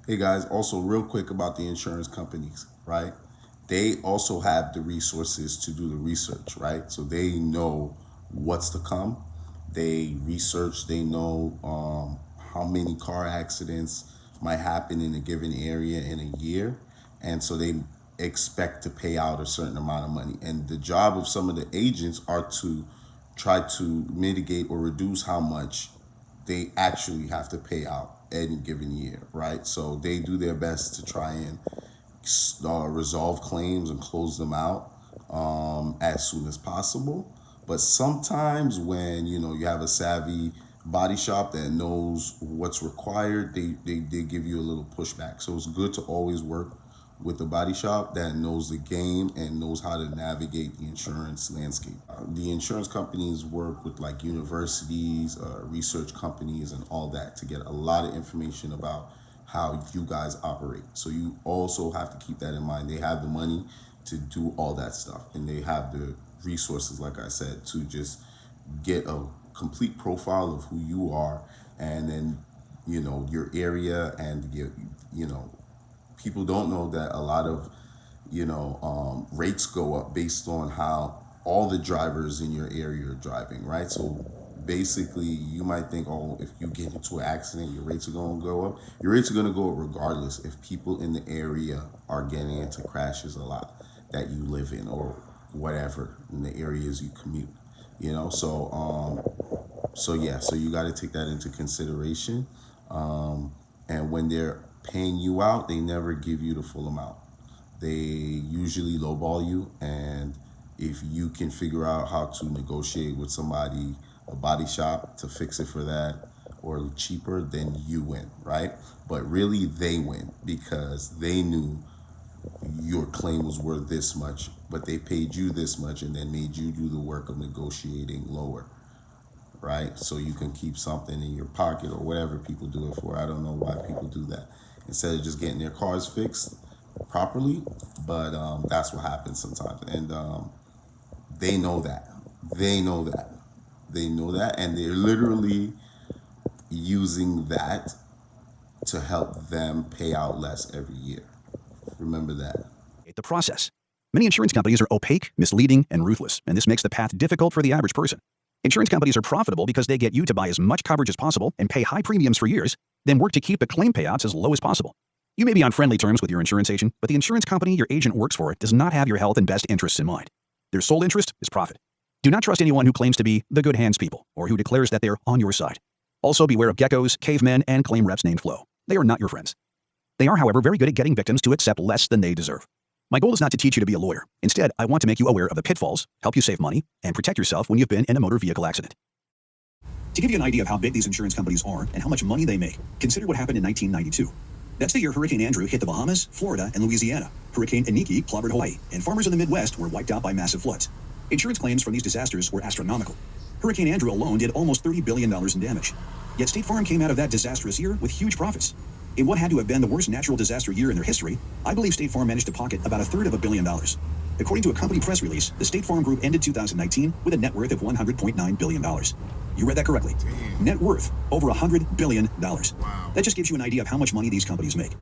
Hey guys, also real quick about the insurance companies, right? They also have the resources to do the research, right? So they know what's to come. They research, they know how many car accidents might happen in a given area in a year. And so they expect to pay out a certain amount of money. And the job of some of the agents are to try to mitigate or reduce how much they actually have to pay out any given year, right? So they do their best to try and resolve claims and close them out as soon as possible. But sometimes when you have a savvy body shop that knows what's required, they give you a little pushback. So it's good to always work with the body shop that knows the game and knows how to navigate the insurance landscape. The insurance companies work with like universities, research companies, and all that to get a lot of information about how you guys operate. So you also have to keep that in mind. They have the money to do all that stuff, and they have the resources, like I said, to just get a complete profile of who you are, and then your area, and people don't know that a lot of rates go up based on how all the drivers in your area are driving, right? So basically you might think, oh, if you get into an accident, your rates are going to go up. Your rates are going to go up regardless if people in the area are getting into crashes a lot that you live in, or whatever in the areas you commute, so yeah, so you got to take that into consideration. And when they're paying you out, they never give you the full amount. They usually lowball you, and if you can figure out how to negotiate with somebody, a body shop, to fix it for that or cheaper, then you win, right? But really they win because they knew your claim was worth this much, but they paid you this much and then made you do the work of negotiating lower, right? So you can keep something in your pocket or whatever people do it for. I don't know why people do that instead of just getting their cars fixed properly, but that's what happens sometimes. And they know that. They know that. They know that, and they're literally using that to help them pay out less every year. Remember that. The process. Many insurance companies are opaque, misleading, and ruthless, and this makes the path difficult for the average person. Insurance companies are profitable because they get you to buy as much coverage as possible and pay high premiums for years, then work to keep the claim payouts as low as possible. You may be on friendly terms with your insurance agent, but the insurance company your agent works for does not have your health and best interests in mind. Their sole interest is profit. Do not trust anyone who claims to be the good hands people or who declares that they're on your side. Also beware of geckos, cavemen, and claim reps named Flo. They are not your friends. They are, however, very good at getting victims to accept less than they deserve. My goal is not to teach you to be a lawyer. Instead, I want to make you aware of the pitfalls, help you save money, and protect yourself when you've been in a motor vehicle accident. To give you an idea of how big these insurance companies are and how much money they make, consider what happened in 1992. That's the year Hurricane Andrew hit the Bahamas, Florida, and Louisiana. Hurricane Iniki clobbered Hawaii, and farmers in the Midwest were wiped out by massive floods. Insurance claims from these disasters were astronomical. Hurricane Andrew alone did almost $30 billion in damage. Yet State Farm came out of that disastrous year with huge profits. In what had to have been the worst natural disaster year in their history, I believe State Farm managed to pocket about $1/3 billion. According to a company press release, the State Farm Group ended 2019 with a net worth of $100.9 billion. You read that correctly. Net worth over $100 billion. Wow. That just gives you an idea of how much money these companies make.